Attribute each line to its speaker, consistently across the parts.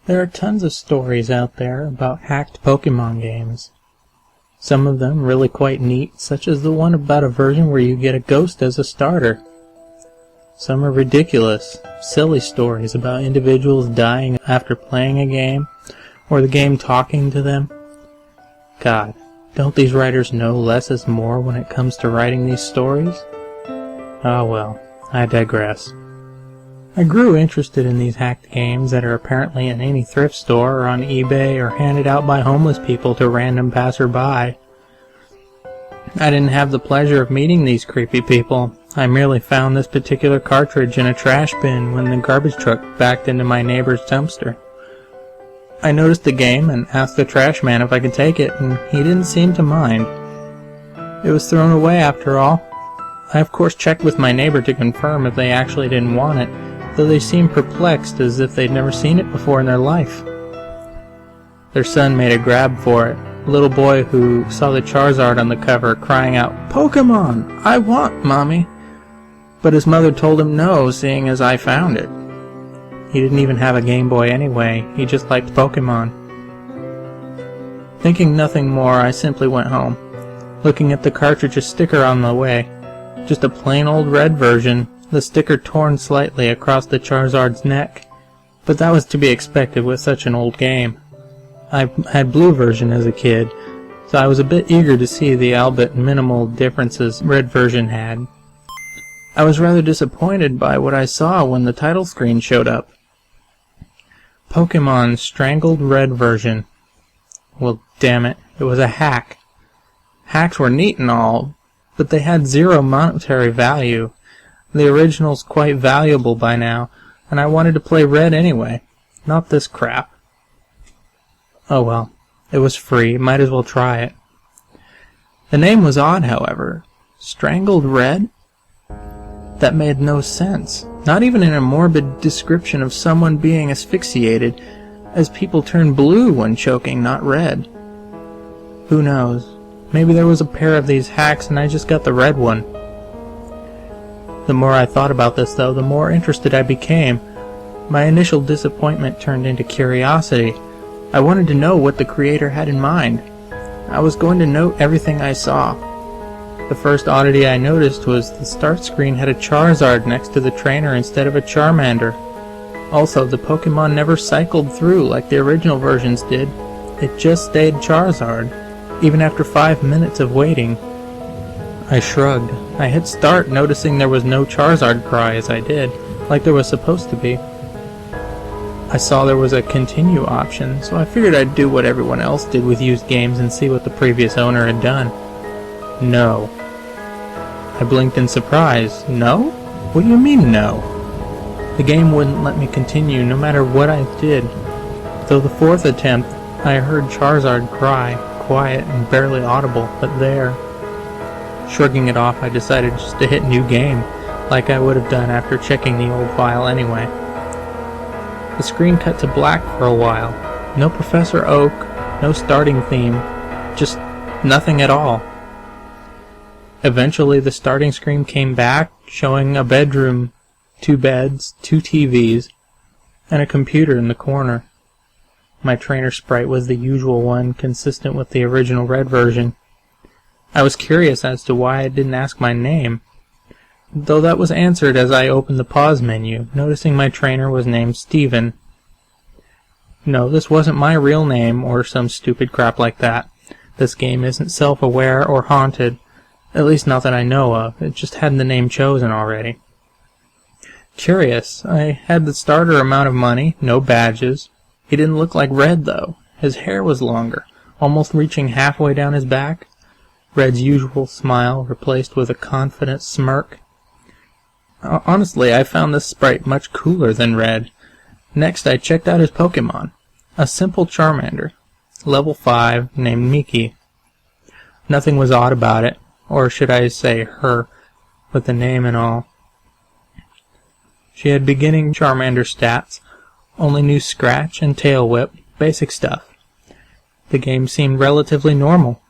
Speaker 1: There are tons of stories out there about hacked Pokemon games. Some of them really quite neat, such as the one about a version where you get a ghost as a starter. Some are ridiculous, silly stories about individuals dying after playing a game, or the game talking to them. God, don't these writers know less is more when it comes to writing these stories? Ah well, I digress. I grew interested in these hacked games that are apparently in any thrift store or on eBay or handed out by homeless people to random passerby. I didn't have the pleasure of meeting these creepy people. I merely found this particular cartridge in a trash bin when the garbage truck backed into my neighbor's dumpster. I noticed the game and asked the trash man if I could take it, and he didn't seem to mind. It was thrown away after all. I of course checked with my neighbor to confirm if they actually didn't want it, though they seemed perplexed as if they'd never seen it before in their life. Their son made a grab for it, a little boy who saw the Charizard on the cover crying out, "Pokemon! I want, Mommy!" But his mother told him no, seeing as I found it. He didn't even have a Game Boy anyway, he just liked Pokemon. Thinking nothing more, I simply went home, looking at the cartridge's sticker on the way. Just a plain old red version, the sticker torn slightly across the Charizard's neck, but that was to be expected with such an old game. I had blue version as a kid, so I was a bit eager to see the albeit minimal differences red version had. I was rather disappointed by what I saw when the title screen showed up. Pokemon Strangled Red version. Well, damn it, it was a hack. Hacks were neat and all, but they had zero monetary value. The original's quite valuable by now, and I wanted to play Red anyway, not this crap. Oh well, it was free, might as well try it. The name was odd, however. Strangled Red? That made no sense, not even in a morbid description of someone being asphyxiated, as people turn blue when choking, not red. Who knows? Maybe there was a pair of these hacks and I just got the red one. The more I thought about this, though, the more interested I became. My initial disappointment turned into curiosity. I wanted to know what the creator had in mind. I was going to note everything I saw. The first oddity I noticed was the start screen had a Charizard next to the trainer instead of a Charmander. Also, the Pokemon never cycled through like the original versions did. It just stayed Charizard, even after 5 minutes of waiting. I shrugged. I hit start, noticing there was no Charizard cry as I did, like there was supposed to be. I saw there was a continue option, so I figured I'd do what everyone else did with used games and see what the previous owner had done. No. I blinked in surprise. No? What do you mean, no? The game wouldn't let me continue no matter what I did. Though the fourth attempt, I heard Charizard cry, quiet and barely audible, but there. Shrugging it off, I decided just to hit new game, like I would have done after checking the old file anyway. The screen cut to black for a while. No Professor Oak, no starting theme, just nothing at all. Eventually the starting screen came back, showing a bedroom, 2 beds, 2 TVs, and a computer in the corner. My trainer sprite was the usual one, consistent with the original Red version. I was curious as to why it didn't ask my name, though that was answered as I opened the pause menu, noticing my trainer was named Steven. No, this wasn't my real name or some stupid crap like that. This game isn't self-aware or haunted, at least not that I know of. It just had the name chosen already. Curious, I had the starter amount of money, no badges. He didn't look like Red, though. His hair was longer, almost reaching halfway down his back. Red's usual smile replaced with a confident smirk. Honestly, I found this sprite much cooler than Red. Next, I checked out his Pokemon. A simple Charmander, level 5, named Miki. Nothing was odd about it, or should I say her, with the name and all. She had beginning Charmander stats, only knew Scratch and Tail Whip, basic stuff. The game seemed relatively normal.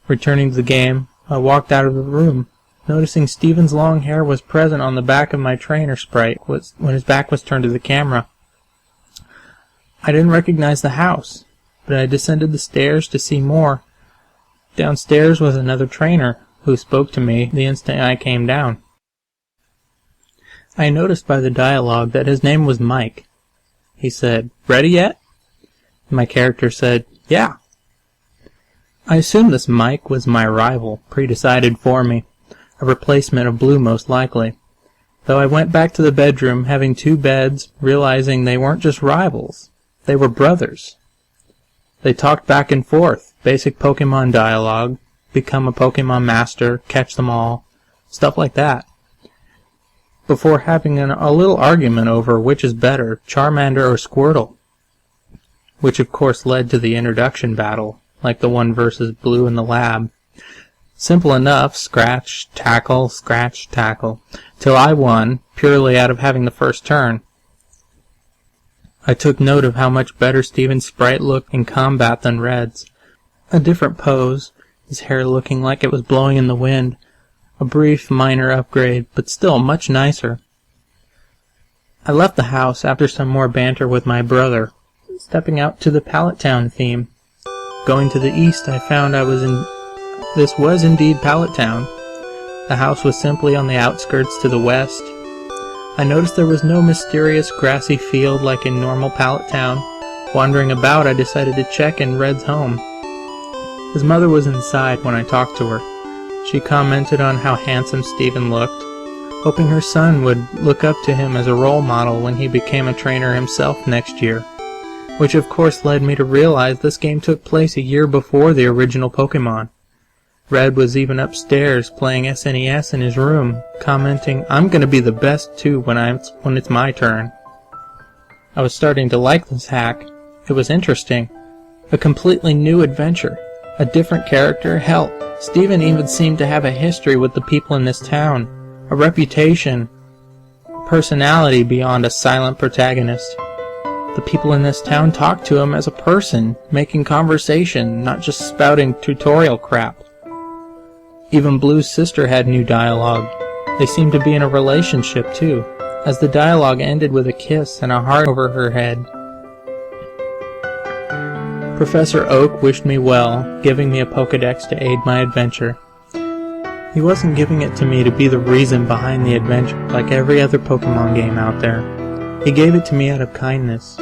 Speaker 1: Returning to the game, I walked out of the room, noticing Steven's long hair was present on the back of my trainer sprite when his back was turned to the camera. I didn't recognize the house, but I descended the stairs to see more. Downstairs was another trainer, who spoke to me the instant I came down. I noticed by the dialogue that his name was Mike. He said, "Ready yet?" My character said, "Yeah." I assumed this Mike was my rival, pre-decided for me, a replacement of Blue most likely, though I went back to the bedroom having 2 beds, realizing they weren't just rivals, they were brothers. They talked back and forth, basic Pokemon dialogue, become a Pokemon master, catch them all, stuff like that, before having a little argument over which is better, Charmander or Squirtle, which of course led to the introduction battle, like the one versus Blue in the lab. Simple enough, scratch, tackle, till I won, purely out of having the first turn. I took note of how much better Steven's sprite looked in combat than Red's. A different pose, his hair looking like it was blowing in the wind. A brief, minor upgrade, but still much nicer. I left the house after some more banter with my brother, stepping out to the Pallet Town theme. Going to the east, I found this was indeed Pallet Town. The house was simply on the outskirts to the west. I noticed there was no mysterious grassy field like in normal Pallet Town. Wandering about, I decided to check in Red's home. His mother was inside when I talked to her. She commented on how handsome Steven looked, hoping her son would look up to him as a role model when he became a trainer himself next year, which of course led me to realize this game took place a year before the original Pokemon. Red was even upstairs playing SNES in his room, commenting, "I'm gonna be the best too when it's my turn." I was starting to like this hack. It was interesting. A completely new adventure. A different character. Hell, Steven even seemed to have a history with the people in this town. A reputation. Personality beyond a silent protagonist. The people in this town talked to him as a person, making conversation, not just spouting tutorial crap. Even Blue's sister had new dialogue. They seemed to be in a relationship too, as the dialogue ended with a kiss and a heart over her head. Professor Oak wished me well, giving me a Pokedex to aid my adventure. He wasn't giving it to me to be the reason behind the adventure like every other Pokemon game out there. He gave it to me out of kindness.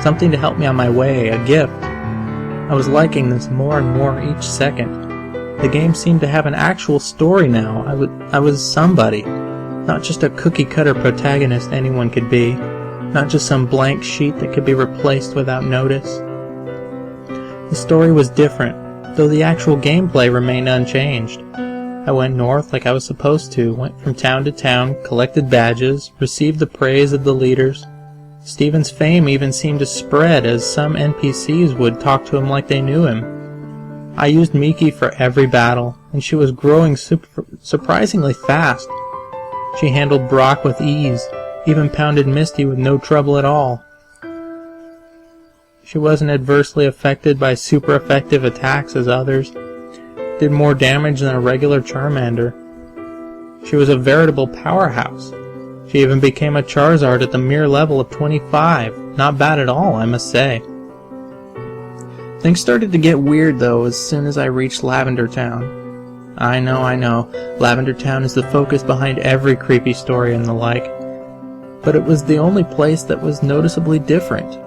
Speaker 1: Something to help me on my way, a gift. I was liking this more and more each second. The game seemed to have an actual story now. I was somebody. Not just a cookie-cutter protagonist anyone could be. Not just some blank sheet that could be replaced without notice. The story was different, though the actual gameplay remained unchanged. I went north like I was supposed to, went from town to town, collected badges, received the praise of the leaders. Steven's fame even seemed to spread as some NPCs would talk to him like they knew him. I used Miki for every battle, and she was growing surprisingly fast. She handled Brock with ease, even pounded Misty with no trouble at all. She wasn't adversely affected by super effective attacks as others, did more damage than a regular Charmander. She was a veritable powerhouse. She even became a Charizard at the mere level of 25. Not bad at all, I must say. Things started to get weird though as soon as I reached Lavender Town. I know, Lavender Town is the focus behind every creepy story and the like. But it was the only place that was noticeably different.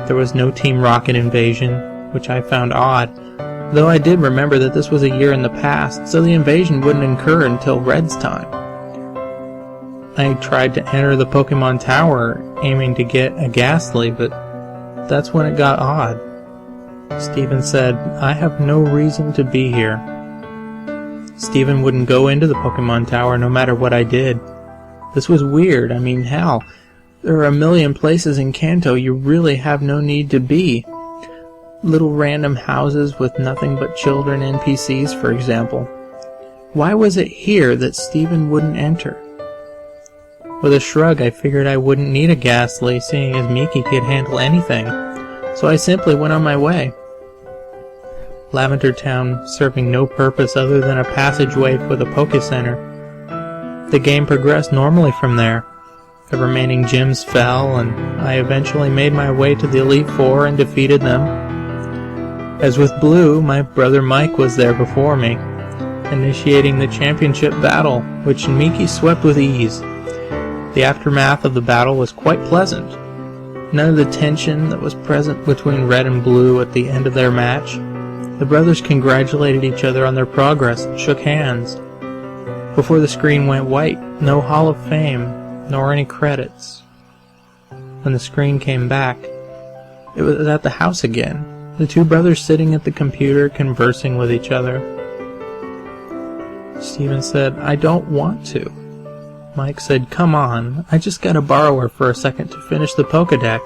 Speaker 1: There was no Team Rocket invasion, which I found odd, though I did remember that this was a year in the past, so the invasion wouldn't occur until Red's time. I tried to enter the Pokemon Tower, aiming to get a Ghastly, but that's when it got odd. Steven said, "I have no reason to be here." Steven wouldn't go into the Pokemon Tower no matter what I did. This was weird. I mean, hell, there are a million places in Kanto you really have no need to be. Little random houses with nothing but children NPCs, for example. Why was it here that Steven wouldn't enter? With a shrug, I figured I wouldn't need a Ghastly, seeing as Miki could handle anything, so I simply went on my way. Lavender Town serving no purpose other than a passageway for the Poké Center. The game progressed normally from there. The remaining gyms fell, and I eventually made my way to the Elite Four and defeated them. As with Blue, my brother Mike was there before me, initiating the championship battle, which Miki swept with ease. The aftermath of the battle was quite pleasant. None of the tension that was present between Red and Blue at the end of their match. The brothers congratulated each other on their progress and shook hands. Before the screen went white, no Hall of Fame, nor any credits. When the screen came back, it was at the house again, the two brothers sitting at the computer conversing with each other. Steven said, "I don't want to." Mike said, "Come on, I just gotta borrow her for a second to finish the Pokédex.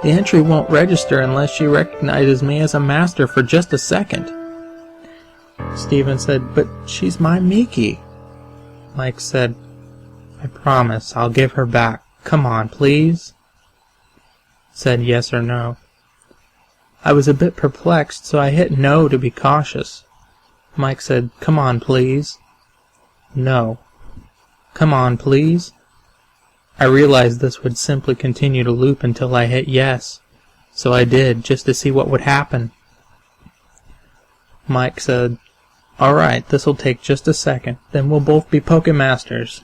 Speaker 1: The entry won't register unless she recognizes me as a master for just a second." Steven said, "But she's my Miki." Mike said, "I promise I'll give her back. Come on, please." Said yes or no. I was a bit perplexed, so I hit no to be cautious. Mike said, "Come on, please." No. "Come on, please." I realized this would simply continue to loop until I hit yes, so I did, just to see what would happen. Mike said, "Alright, this'll take just a second, then we'll both be Pokemasters."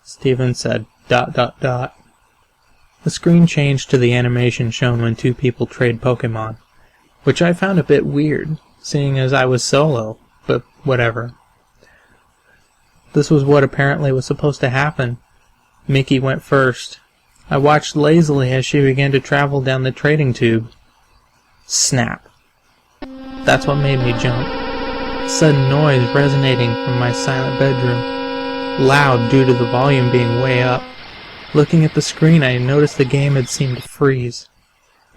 Speaker 1: Steven said, ... The screen changed to the animation shown when two people trade Pokemon, which I found a bit weird, seeing as I was solo, but whatever. This was what apparently was supposed to happen. Miki went first. I watched lazily as she began to travel down the trading tube. Snap. That's what made me jump. A sudden noise resonating from my silent bedroom, loud due to the volume being way up. Looking at the screen, I noticed the game had seemed to freeze.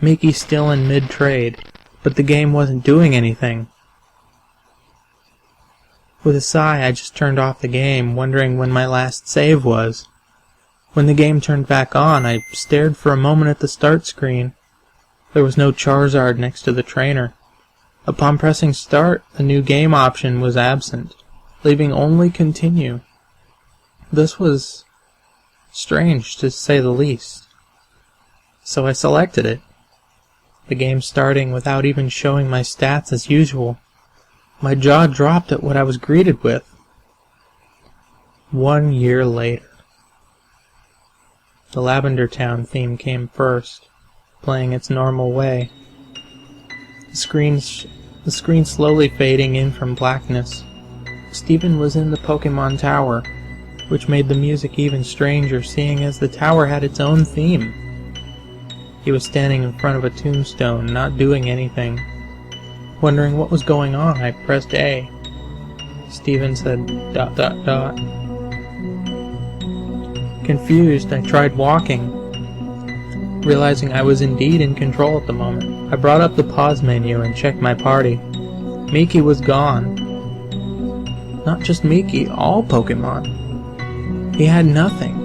Speaker 1: Miki still in mid-trade, but the game wasn't doing anything. With a sigh, I just turned off the game, wondering when my last save was. When the game turned back on, I stared for a moment at the start screen. There was no Charizard next to the trainer. Upon pressing start, the new game option was absent, leaving only continue. This was strange, to say the least. So I selected it. The game starting without even showing my stats as usual. My jaw dropped at what I was greeted with. 1 year later. The Lavender Town theme came first, playing its normal way. The screen slowly fading in from blackness. Steven was in the Pokemon Tower, which made the music even stranger, seeing as the tower had its own theme. He was standing in front of a tombstone, not doing anything. Wondering what was going on, I pressed A. Steven said ... Confused, I tried walking. Realizing I was indeed in control at the moment, I brought up the pause menu and checked my party. Miki was gone. Not just Miki, all Pokemon. He had nothing.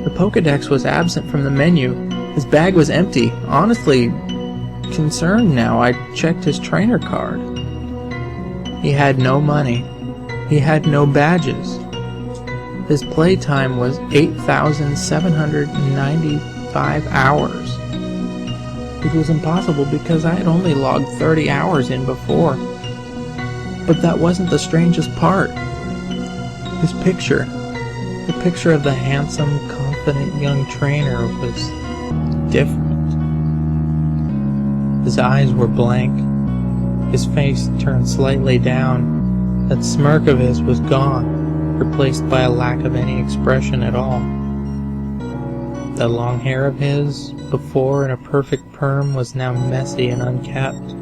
Speaker 1: The Pokédex was absent from the menu. His bag was empty. Honestly, concerned now, I checked his trainer card. He had no money. He had no badges. His playtime was 8,795 hours. It was impossible because I had only logged 30 hours in before. But that wasn't the strangest part. His picture. The picture of the handsome, confident young trainer was different. His eyes were blank. His face turned slightly down. That smirk of his was gone, replaced by a lack of any expression at all. That long hair of his, before in a perfect perm, was now messy and unkempt.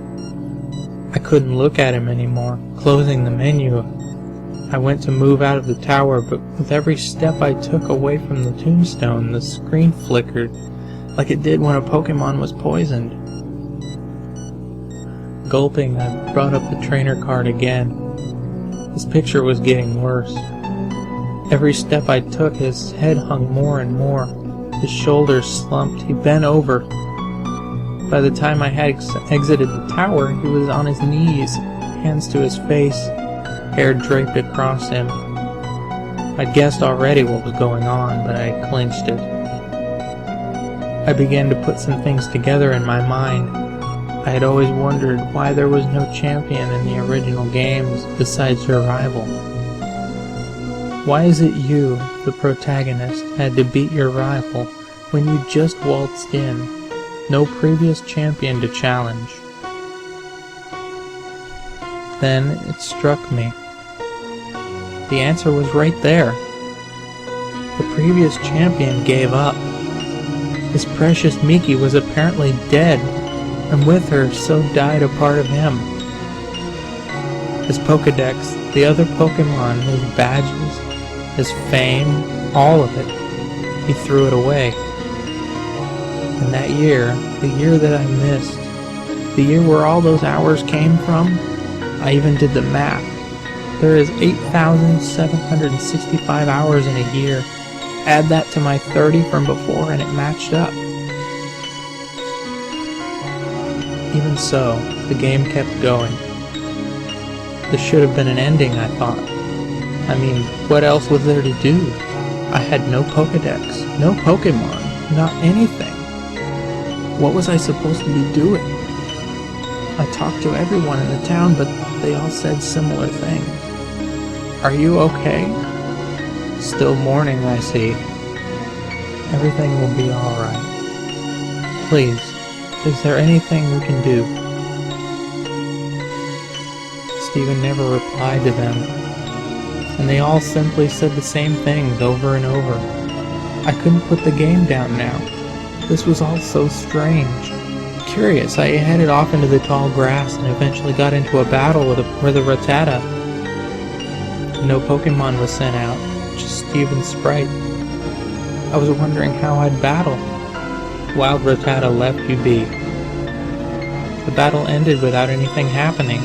Speaker 1: I couldn't look at him anymore. Closing the menu, I went to move out of the tower, but with every step I took away from the tombstone, the screen flickered, like it did when a Pokemon was poisoned. Gulping, I brought up the trainer card again. His picture was getting worse. Every step I took, his head hung more and more. His shoulders slumped. He bent over. By the time I had exited the tower, he was on his knees, hands to his face, hair draped across him. I'd guessed already what was going on, but I clinched it. I began to put some things together in my mind. I had always wondered why there was no champion in the original games besides your rival. Why is it you, the protagonist, had to beat your rival when you just waltzed in? No previous champion to challenge. Then it struck me. The answer was right there. The previous champion gave up. His precious Miki was apparently dead, and with her so died a part of him. His Pokedex, the other Pokemon, his badges, his fame, all of it, he threw it away. And that year, the year that I missed, the year where all those hours came from, I even did the math. There is 8,765 hours in a year. Add that to my 30 from before and it matched up. Even so, the game kept going. This should have been an ending, I thought. I mean, what else was there to do? I had no Pokedex, no Pokemon, not anything. What was I supposed to be doing? I talked to everyone in the town, but they all said similar things. Are you okay? Still mourning, I see. Everything will be alright. Please, is there anything we can do? Stephen never replied to them, and they all simply said the same things over and over. I couldn't put the game down now. This was all so strange. Curious, I headed off into the tall grass and eventually got into a battle with a Rattata. No Pokemon was sent out, just Stephen's sprite. I was wondering how I'd battle. Wild Rattata left you be. The battle ended without anything happening.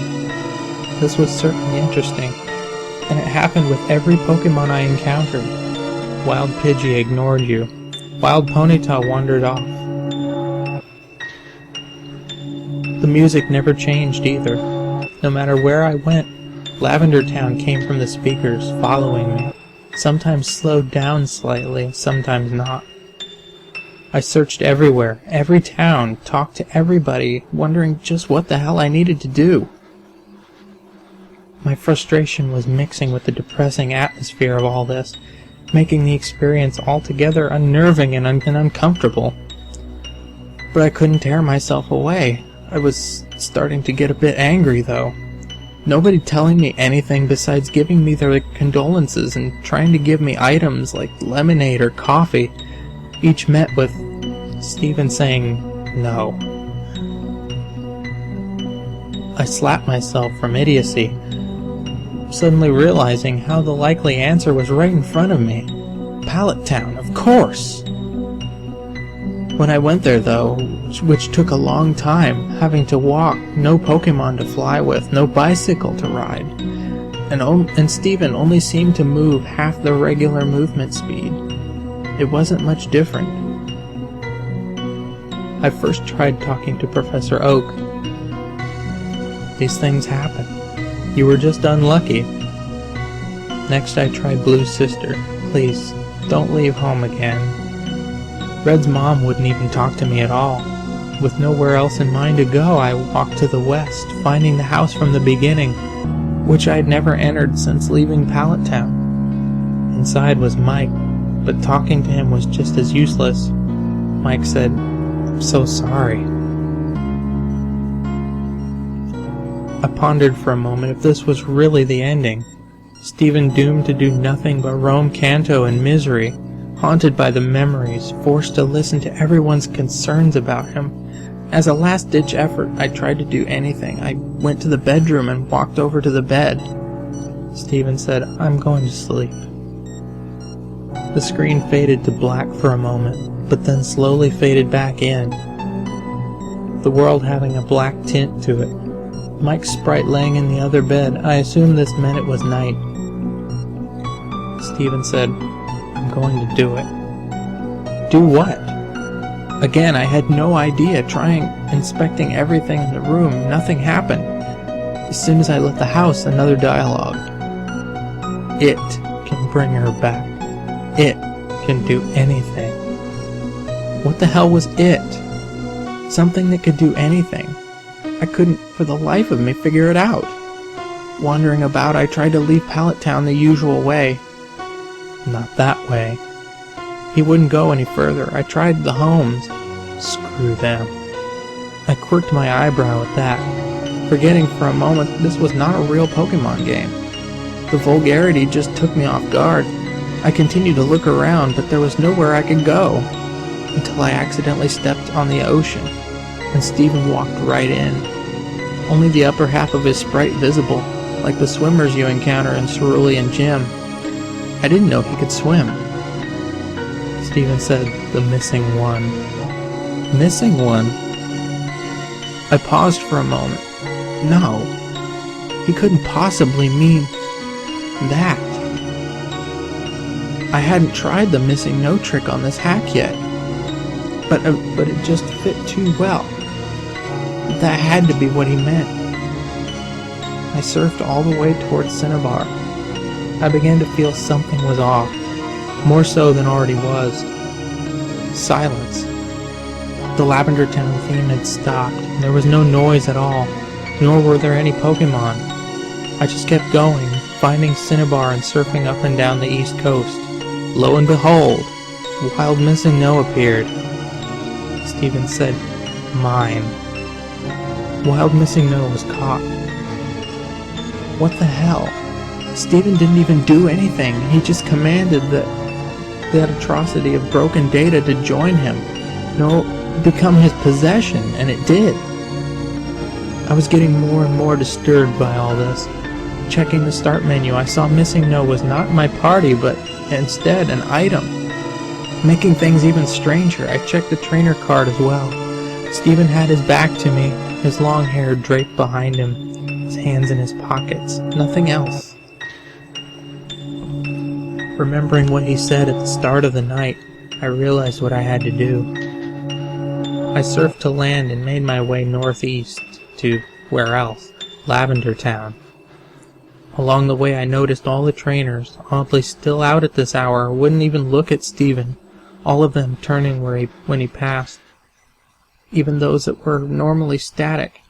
Speaker 1: This was certainly interesting, and it happened with every Pokemon I encountered. Wild Pidgey ignored you. Wild Ponyta wandered off. The music never changed either. No matter where I went, Lavender Town came from the speakers, following me. Sometimes slowed down slightly, sometimes not. I searched everywhere, every town, talked to everybody, wondering just what the hell I needed to do. My frustration was mixing with the depressing atmosphere of all this, making the experience altogether unnerving and uncomfortable. But I couldn't tear myself away. I was starting to get a bit angry, though. Nobody telling me anything besides giving me their condolences and trying to give me items like lemonade or coffee, each met with Stephen saying no. I slapped myself from idiocy, suddenly realizing how the likely answer was right in front of me. Pallet Town, of course! When I went there, though, which took a long time, having to walk, no Pokemon to fly with, no bicycle to ride, and Stephen only seemed to move half the regular movement speed. It wasn't much different. I first tried talking to Professor Oak. These things happen. You were just unlucky. Next I tried Blue's sister. Please, don't leave home again. Red's mom wouldn't even talk to me at all. With nowhere else in mind to go, I walked to the west, finding the house from the beginning, which I had never entered since leaving Pallet Town. Inside was Mike, but talking to him was just as useless. Mike said, "I'm so sorry." I pondered for a moment if this was really the ending. Stephen doomed to do nothing but roam Kanto in misery, haunted by the memories, forced to listen to everyone's concerns about him. As a last-ditch effort, I tried to do anything. I went to the bedroom and walked over to the bed. Stephen said, "I'm going to sleep." The screen faded to black for a moment, but then slowly faded back in, the world having a black tint to it. Mike's sprite laying in the other bed. I assumed this meant it was night. Stephen said, "I'm going to do it." Do what? Again, I had no idea. Inspecting everything in the room, nothing happened. As soon as I left the house, another dialogue. It can bring her back. It can do anything. What the hell was it? Something that could do anything. I couldn't for the life of me figure it out. Wandering about, I tried to leave Pallet Town the usual way. Not that way. He wouldn't go any further. I tried the homes. Screw them. I quirked my eyebrow at that, forgetting for a moment this was not a real Pokemon game. The vulgarity just took me off guard. I continued to look around, but there was nowhere I could go, until I accidentally stepped on the ocean, and Steven walked right in. Only the upper half of his sprite visible, like the swimmers you encounter in Cerulean Gym. I didn't know he could swim. Steven said, "The missing one." Missing one? I paused for a moment. No, he couldn't possibly mean that. I hadn't tried the MissingNo trick on this hack yet, but it just fit too well. That had to be what he meant. I surfed all the way towards Cinnabar. I began to feel something was off, more so than already was. Silence. The Lavender Town theme had stopped, and there was no noise at all, nor were there any Pokemon. I just kept going, finding Cinnabar and surfing up and down the east coast. Lo and behold, Wild MissingNo appeared. Steven said, "Mine." Wild MissingNo was caught. What the hell? Steven didn't even do anything. He just commanded that atrocity of broken data to join him. No, become his possession, and it did. I was getting more and more disturbed by all this. Checking the start menu, I saw MissingNo was not in my party, but instead an item. Making things even stranger, I checked the trainer card as well. Steven had his back to me, his long hair draped behind him, his hands in his pockets, nothing else. Remembering what he said at the start of the night, I realized what I had to do. I surfed to land and made my way northeast to, where else? Lavender Town. Along the way I noticed all the trainers, oddly still out at this hour, wouldn't even look at Steven, all of them turning when he passed. Even those that were normally static.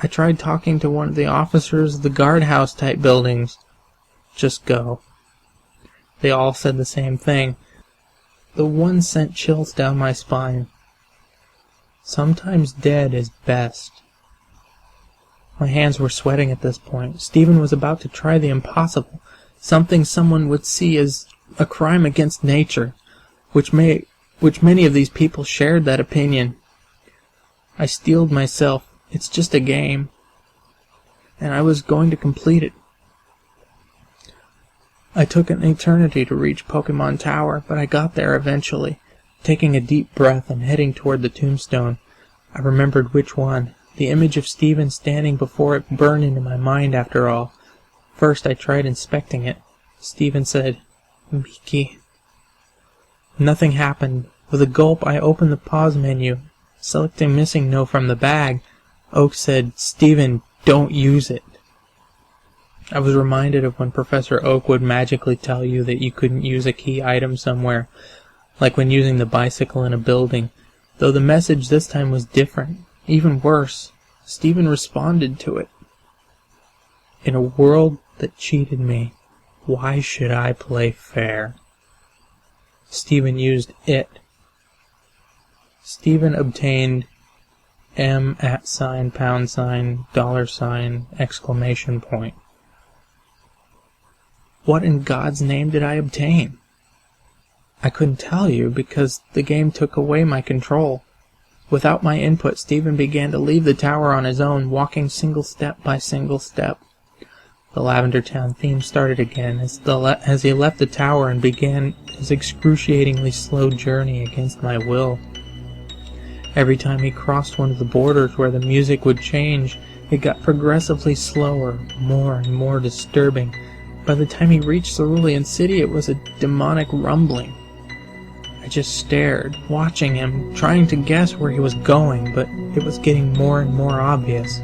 Speaker 1: I tried talking to one of the officers of the guardhouse type buildings. Just go. They all said the same thing. The one sent chills down my spine. Sometimes dead is best. My hands were sweating at this point. Steven was about to try the impossible, something someone would see as a crime against nature, which many of these people shared that opinion. I steeled myself. It's just a game. And I was going to complete it. I took an eternity to reach Pokemon Tower, but I got there eventually. Taking a deep breath and heading toward the tombstone, I remembered which one. The image of Steven standing before it burned into my mind after all. First I tried inspecting it. Steven said, "Miki." Nothing happened. With a gulp I opened the pause menu. Selecting MissingNo from the bag, Oak said, "Steven, don't use it." I was reminded of when Professor Oak would magically tell you that you couldn't use a key item somewhere, like when using the bicycle in a building, though the message this time was different. Even worse, Steven responded to it. In a world that cheated me, why should I play fair? Steven used it. Steven obtained $! $! What in God's name did I obtain? I couldn't tell you because the game took away my control. Without my input, Steven began to leave the tower on his own, walking single step by single step. The Lavender Town theme started again as he left the tower and began his excruciatingly slow journey against my will. Every time he crossed one of the borders where the music would change, it got progressively slower, more and more disturbing. By the time he reached Cerulean City, it was a demonic rumbling. I just stared, watching him, trying to guess where he was going, but it was getting more and more obvious.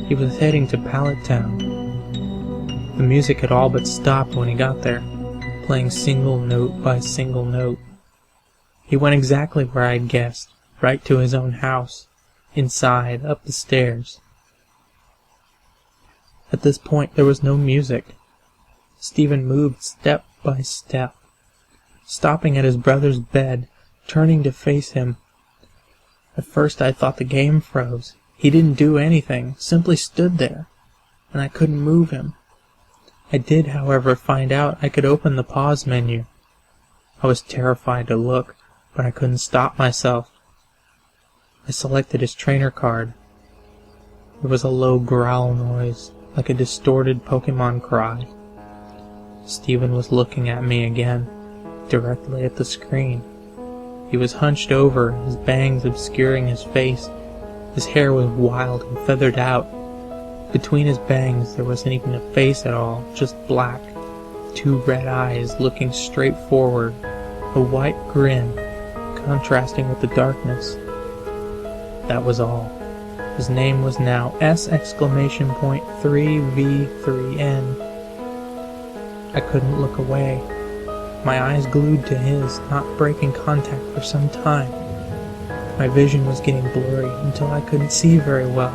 Speaker 1: He was heading to Pallet Town. The music had all but stopped when he got there, playing single note by single note. He went exactly where I had guessed, right to his own house, inside, up the stairs. At this point there was no music. Stephen moved step by step, stopping at his brother's bed, turning to face him. At first I thought the game froze. He didn't do anything, simply stood there, and I couldn't move him. I did, however, find out I could open the pause menu. I was terrified to look, but I couldn't stop myself. I selected his trainer card. There was a low growl noise, like a distorted Pokemon cry. Stephen was looking at me again, directly at the screen. He was hunched over, his bangs obscuring his face. His hair was wild and feathered out. Between his bangs there wasn't even a face at all, just black. 2 red eyes looking straight forward, a white grin contrasting with the darkness. That was all. His name was now S!3V3N. I couldn't look away. My eyes glued to his, not breaking contact for some time. My vision was getting blurry until I couldn't see very well.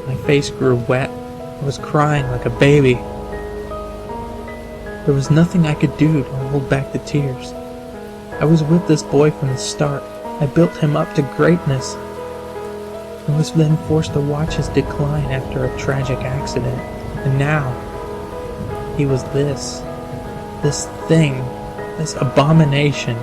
Speaker 1: My face grew wet. I was crying like a baby. There was nothing I could do to hold back the tears. I was with this boy from the start. I built him up to greatness. I was then forced to watch his decline after a tragic accident. And now, he was this thing, this abomination.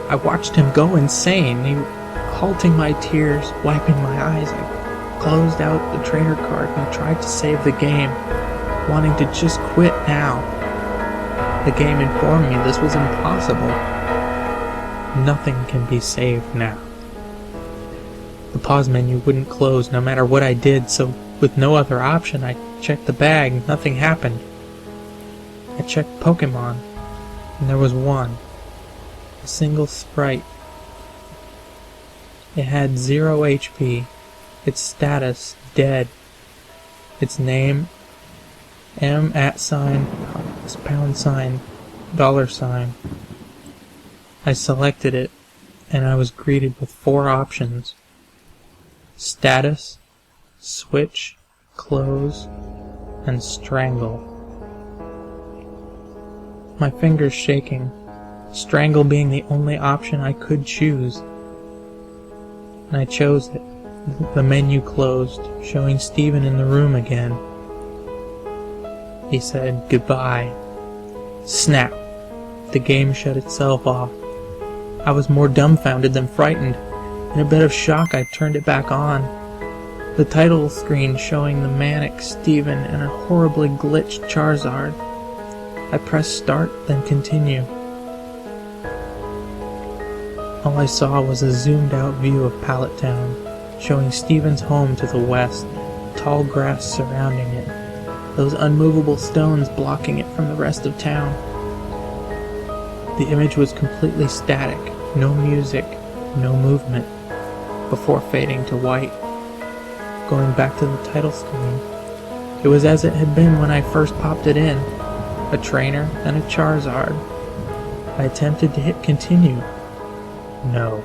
Speaker 1: I watched him go insane, halting my tears, wiping my eyes. I closed out the trainer card and tried to save the game, wanting to just quit now. The game informed me this was impossible. Nothing can be saved now. The pause menu wouldn't close no matter what I did, so with no other option, I checked the bag. Nothing happened. I checked Pokemon, and there was one. A single sprite. It had 0 HP. Its status, dead. Its name, $, $. I selected it, and I was greeted with 4 options. Status, switch, close, and strangle. My fingers shaking, strangle being the only option I could choose. And I chose it. The menu closed, showing Stephen in the room again. He said goodbye. Snap! The game shut itself off. I was more dumbfounded than frightened. In a bit of shock, I turned it back on. The title screen showing the manic Stephen and a horribly glitched Charizard. I pressed start, then continue. All I saw was a zoomed out view of Pallet Town, showing Stephen's home to the west, tall grass surrounding it, those unmovable stones blocking it from the rest of town. The image was completely static, no music, no movement, before fading to white. Going back to the title screen, it was as it had been when I first popped it in, a trainer and a Charizard. I attempted to hit continue. No.